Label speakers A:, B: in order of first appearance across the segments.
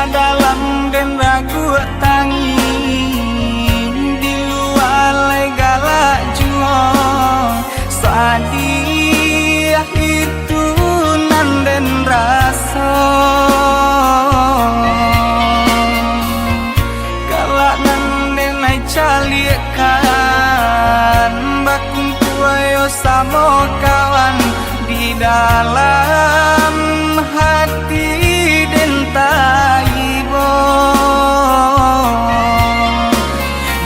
A: dalam dan ragu tangi di luar legala juo sadia itu nan dan rasa galak nan dan ai calikan bakung kuayo samo kawan di dalam hati dan taibo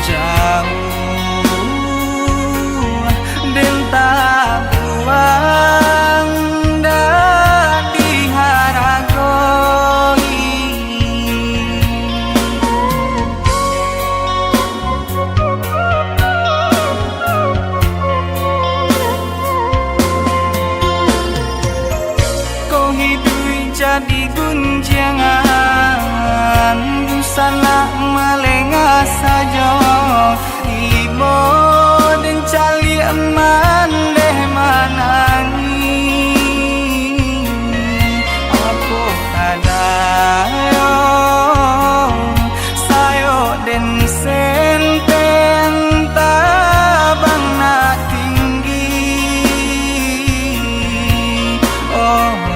A: jauh dan tak buang dari haragoi kau hidup jadi gunjangan busana melengah saja ibo dan cali eman deh manangi aku kadayo sayo dan senten tabang na tinggi oh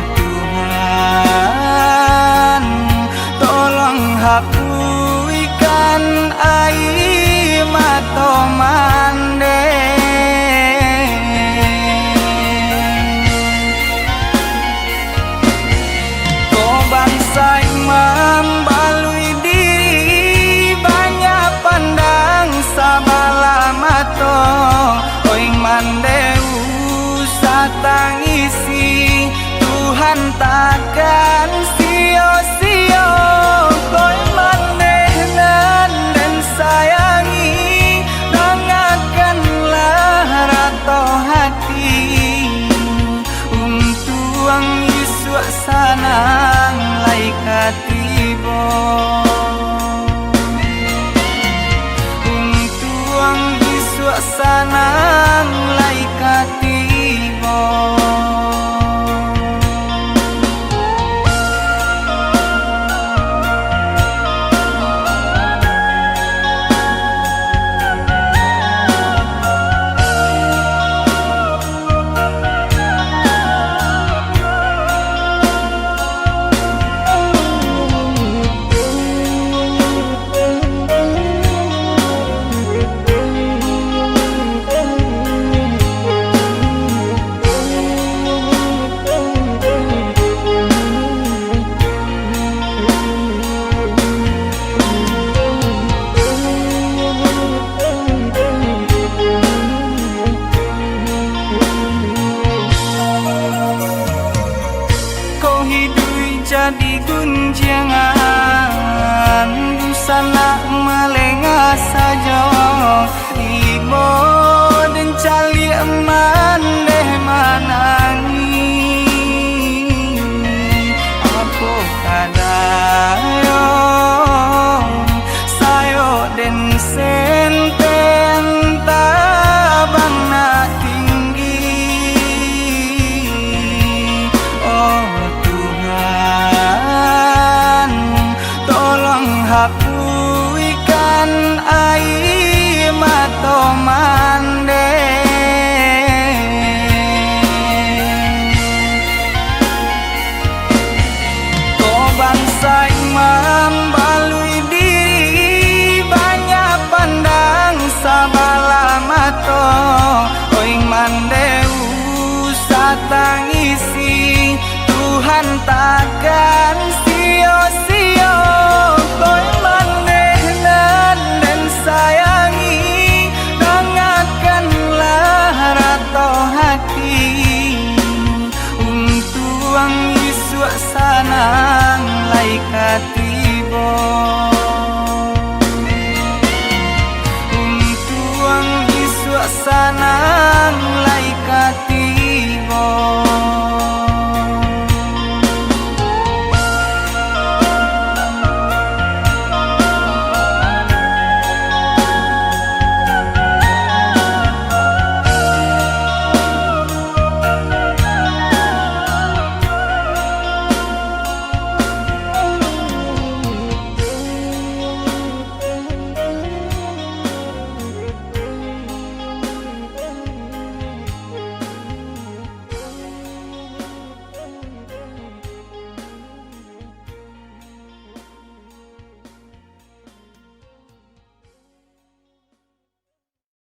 A: hapuikan air mata mande kau bangsa imam balui diri banyak pandang sabala mato oi mandeu satangisi Tuhan takkan sia-sia koi manehnan dan sayangi dengarkanlah rato hati untuang Yesus sanang laikatibo untuang Yesus sanang laikatibo